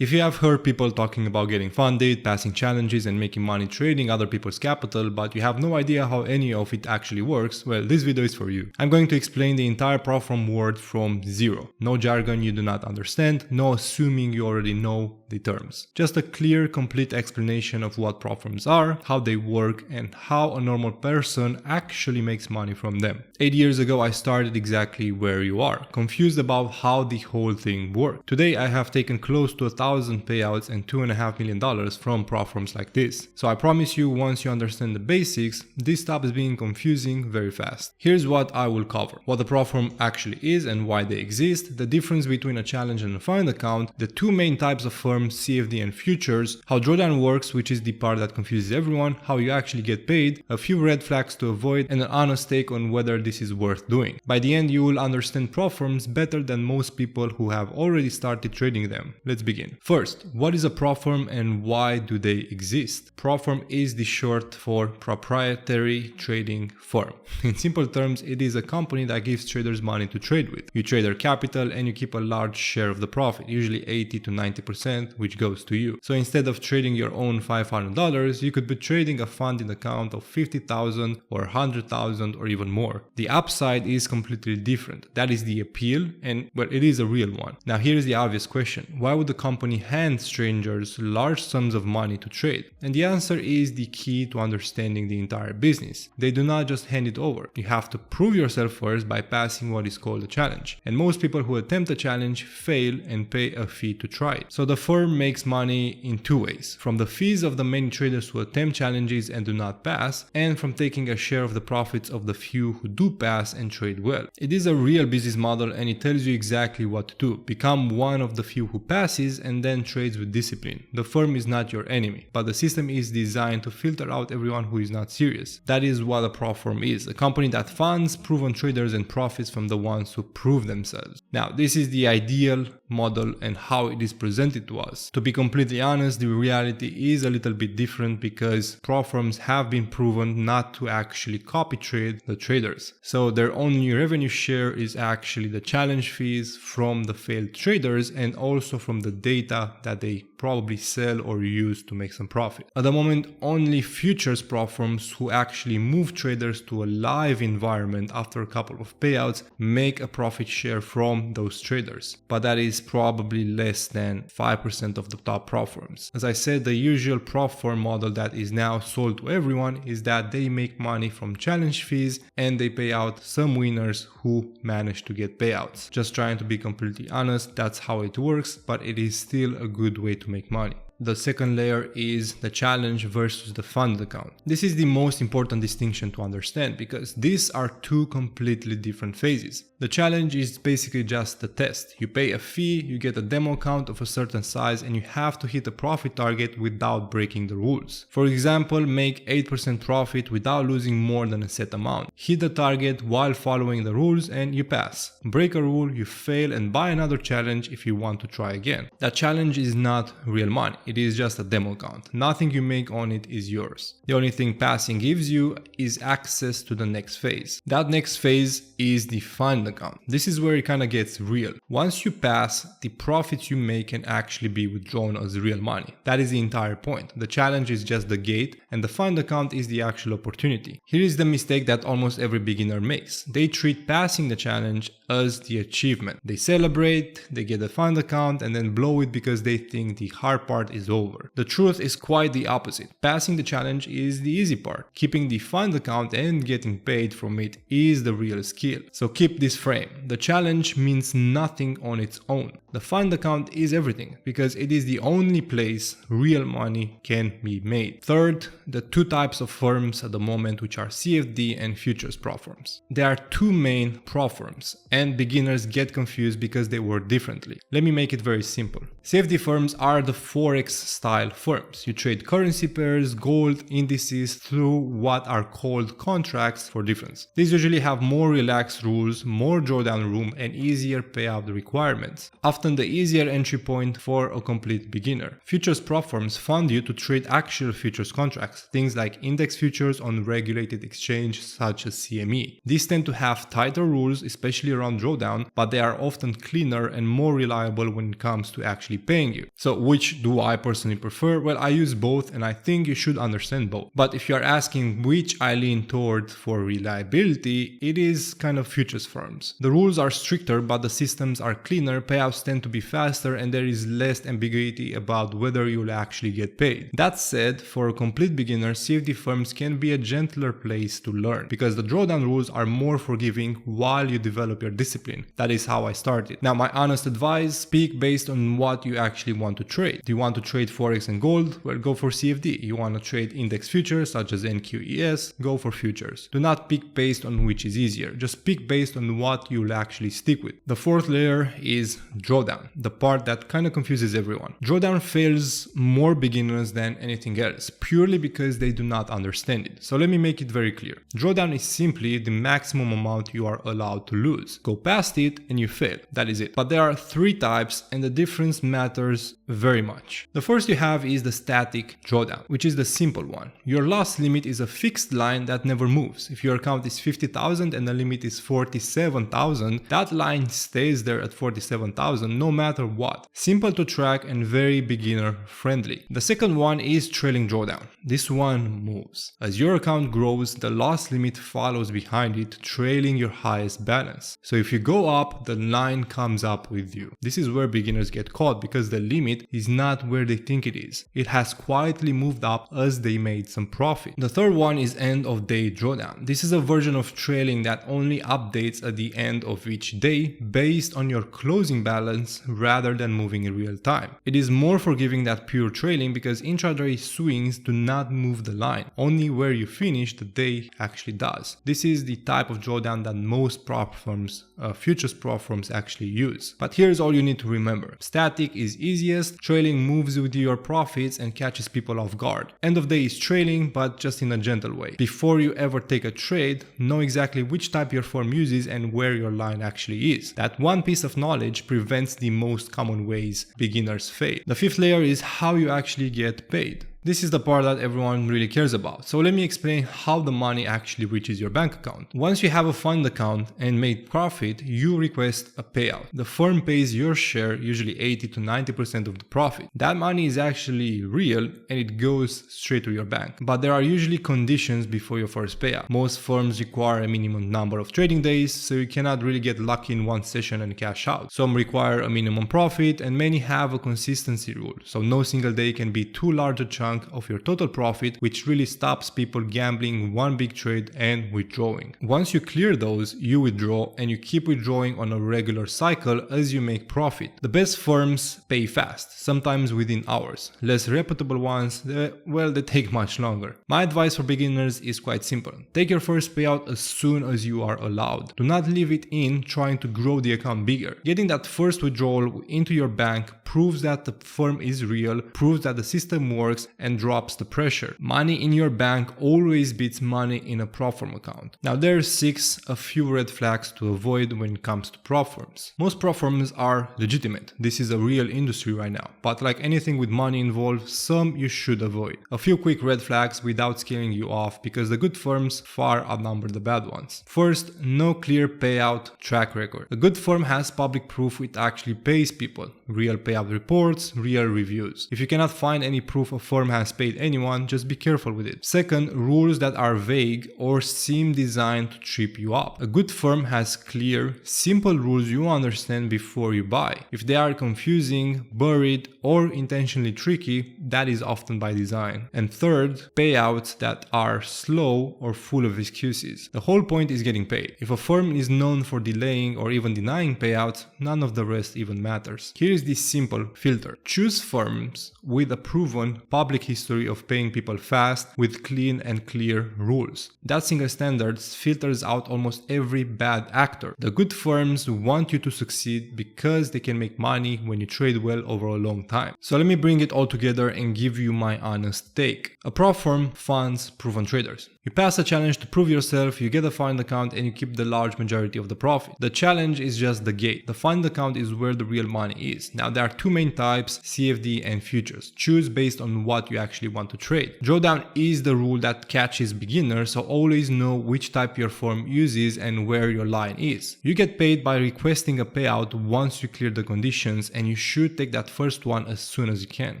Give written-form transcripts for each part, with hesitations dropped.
If you have heard people talking about getting funded, passing challenges and making money trading other people's capital, but you have no idea how any of it actually works, well, this video is for you. I'm going to explain the entire platform world from zero. No jargon you do not understand, no assuming you already know the terms. Just a clear, complete explanation of what platforms are, how they work, and how a normal person actually makes money from them. 8 years ago I started exactly where you are, confused about how the whole thing worked. Today I have taken close to 1,000 payouts and $2.5 million from platforms like this. So I promise you, once you understand the basics, this stops being confusing very fast. Here's what I will cover: what the platform actually is and why they exist, the difference between a challenge and a fund account, the two main types of firms, CFD and futures, how Drawdown works, which is the part that confuses everyone, how you actually get paid, a few red flags to avoid, and an honest take on whether this is worth doing. By the end, you will understand platforms better than most people who have already started trading them. Let's begin. First, what is a platform and why do they exist? Platform is the short for proprietary trading firm. In simple terms, it is a company that gives traders money to trade with. You trade their capital and you keep a large share of the profit, usually 80 to 90%, which goes to you. So instead of trading your own $500, you could be trading a funded account of $50,000 or $100,000 or even more. The upside is completely different. That is the appeal, and well, it is a real one. Now here's the obvious question: why would the company hand strangers large sums of money to trade? And the answer is the key to understanding the entire business. They do not just hand it over. You have to prove yourself first by passing what is called a challenge. And most people who attempt a challenge fail and pay a fee to try it. So the firm makes money in two ways: from the fees of the many traders who attempt challenges and do not pass, and from taking a share of the profits of the few who do pass and trade well. It is a real business model and it tells you exactly what to do. Become one of the few who passes and then trades with discipline. The firm is not your enemy, but the system is designed to filter out everyone who is not serious. That is what a platform is: a company that funds proven traders and profits from the ones who prove themselves. Now, this is the ideal model and how it is presented to us. To be completely honest, the reality is a little bit different because platforms have been proven not to actually copy trade the traders. So their only revenue share is actually the challenge fees from the failed traders and also from the data that they probably sell or use to make some profit. At the moment, only futures platforms who actually move traders to a live environment after a couple of payouts make a profit share from those traders. But that is probably less than 5% of the top platforms. As I said, the usual platform model that is now sold to everyone is that they make money from challenge fees and they pay out some winners who manage to get payouts. Just trying to be completely honest, that's how it works, but it is still a good way to make money. The second layer is the challenge versus the fund account. This is the most important distinction to understand because these are two completely different phases. The challenge is basically just a test. You pay a fee, you get a demo account of a certain size, and you have to hit a profit target without breaking the rules. For example, make 8% profit without losing more than a set amount. Hit the target while following the rules and you pass. Break a rule, you fail, and buy another challenge if you want to try again. That challenge is not real money. It is just a demo account. Nothing you make on it is yours. The only thing passing gives you is access to the next phase. That next phase is the fund account. This is where it kind of gets real. Once you pass, the profits you make can actually be withdrawn as real money. That is the entire point. The challenge is just the gate and the fund account is the actual opportunity. Here is the mistake that almost every beginner makes. They treat passing the challenge as the achievement. They celebrate, they get a fund account and then blow it because they think the hard part is over. The truth is quite the opposite. Passing the challenge is the easy part. Keeping the fund account and getting paid from it is the real skill. So keep this frame. The challenge means nothing on its own. The fund account is everything because it is the only place real money can be made. Third, the two types of firms at the moment, which are CFD and futures platforms. There are two main platforms and beginners get confused because they work differently. Let me make it very simple. CFD firms are the forex Forex style firms. You trade currency pairs, gold, indices through what are called contracts for difference. These usually have more relaxed rules, more drawdown room, and easier payout requirements, often the easier entry point for a complete beginner. Futures prop firms fund you to trade actual futures contracts, things like index futures on regulated exchange such as CME. These tend to have tighter rules, especially around drawdown, but they are often cleaner and more reliable when it comes to actually paying you. So which do I personally prefer? Well, I use both and I think you should understand both. But if you are asking which I lean toward for reliability, it is kind of futures firms. The rules are stricter, but the systems are cleaner, payouts tend to be faster, and there is less ambiguity about whether you'll actually get paid. That said, for a complete beginner, CFD firms can be a gentler place to learn because the drawdown rules are more forgiving while you develop your discipline. That is how I started. Now, my honest advice, speak based on what you actually want to trade. Do you want to trade Forex and gold? Well, go for CFD. You want to trade index futures such as NQES? Go for futures. Do not pick based on which is easier. Just pick based on what you'll actually stick with. The fourth layer is drawdown, the part that kind of confuses everyone. Drawdown fails more beginners than anything else, purely because they do not understand it. So let me make it very clear. Drawdown is simply the maximum amount you are allowed to lose. Go past it and you fail. That is it. But there are three types and the difference matters very much. The first you have is the static drawdown, which is the simple one. Your loss limit is a fixed line that never moves. If your account is 50,000 and the limit is 47,000, that line stays there at 47,000 no matter what. Simple to track and very beginner friendly. The second one is trailing drawdown. This one moves. As your account grows, the loss limit follows behind it, trailing your highest balance. So if you go up, the line comes up with you. This is where beginners get caught because the limit is not where they think it is. It has quietly moved up as they made some profit. The third one is end of day drawdown. This is a version of trailing that only updates at the end of each day based on your closing balance rather than moving in real time. It is more forgiving than pure trailing because intraday swings do not move the line. Only where you finish the day actually does. This is the type of drawdown that most prop firms, futures prop firms actually use. But here's all you need to remember. Static is easiest, trailing moves with your profits and catches people off guard. End of day is trailing, but just in a gentle way. Before you ever take a trade, know exactly which type your firm uses and where your line actually is. That one piece of knowledge prevents the most common ways beginners fail. The fifth layer is how you actually get paid. This is the part that everyone really cares about. So let me explain how the money actually reaches your bank account. Once you have a fund account and made profit, you request a payout. The firm pays your share, usually 80 to 90% of the profit. That money is actually real and it goes straight to your bank. But there are usually conditions before your first payout. Most firms require a minimum number of trading days, so you cannot really get lucky in one session and cash out. Some require a minimum profit and many have a consistency rule. So no single day can be too large a chunk of your total profit, which really stops people gambling one big trade and withdrawing. Once you clear those, you withdraw and you keep withdrawing on a regular cycle as you make profit. The best firms pay fast, sometimes within hours. Less reputable ones, they take much longer. My advice for beginners is quite simple. Take your first payout as soon as you are allowed. Do not leave it in trying to grow the account bigger. Getting that first withdrawal into your bank proves that the firm is real, proves that the system works, and drops the pressure. Money in your bank always beats money in a prop firm account. Now there's a few red flags to avoid when it comes to prop firms. Most prop firms are legitimate. This is a real industry right now. But like anything with money involved, some you should avoid. A few quick red flags without scaring you off because the good firms far outnumber the bad ones. First, no clear payout track record. A good firm has public proof it actually pays people. Real payout reports, real reviews. If you cannot find any proof a firm has paid anyone, just be careful with it. Second, rules that are vague or seem designed to trip you up. A good firm has clear, simple rules you understand before you buy. If they are confusing, buried, or intentionally tricky, that is often by design. And third, payouts that are slow or full of excuses. The whole point is getting paid. If a firm is known for delaying or even denying payouts, none of the rest even matters. Here is the simple filter. Choose firms with a proven public history of paying people fast with clean and clear rules. That single standards filters out almost every bad actor. The good firms want you to succeed because they can make money when you trade well over a long time. So let me bring it all together and give you my honest take. A prop firm funds proven traders. You pass a challenge to prove yourself, you get a fund account, and you keep the large majority of the profit. The challenge is just the gate. The fund account is where the real money is. Now there are two main types, CFD and futures. Choose based on what you actually want to trade. Drawdown is the rule that catches beginners, so always know which type your firm uses and where your line is. You get paid by requesting a payout once you clear the conditions, and you should take that first one as soon as you can.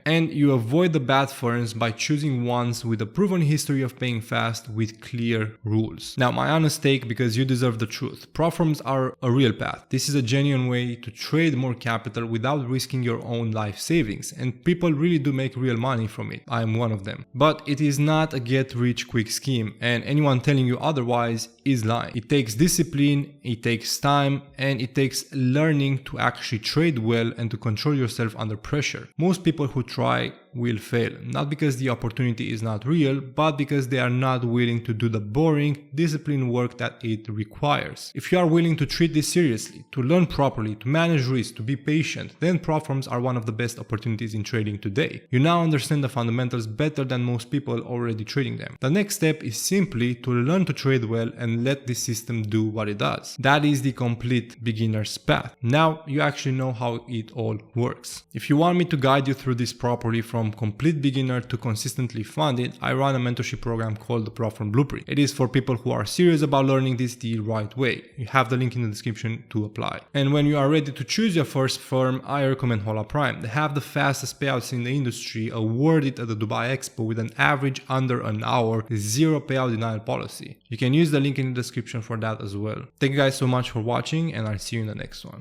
And you avoid the bad firms by choosing ones with a proven history of paying fast with clear rules. Now my honest take, because you deserve the truth. Prop firms are a real path. This is a genuine way to trade more capital without risking your own life savings, and people really do make real money from it. I am one of them. But it is not a get rich quick scheme, and anyone telling you otherwise is lying. It takes discipline, it takes time, and it takes learning to actually trade well and to control yourself under pressure. Most people who try will fail, not because the opportunity is not real, but because they are not willing to do the boring, disciplined work that it requires. If you are willing to treat this seriously, to learn properly, to manage risk, to be patient, then prop firms are one of the best opportunities in trading today. You now understand the fundamentals better than most people already trading them. The next step is simply to learn to trade well and let this system do what it does. That is the complete beginner's path. Now you actually know how it all works. If you want me to guide you through this properly from complete beginner to consistently funded, I run a mentorship program called the Prop Firm Blueprint. It is for people who are serious about learning this the right way. You have the link in the description to apply. And when you are ready to choose your first firm, I recommend Hola Prime. They have the fastest payouts in the industry, awarded at the Dubai Expo with an average under an hour, zero payout denial policy. You can use the link in the description for that as well. Thank you guys so much for watching, and I'll see you in the next one.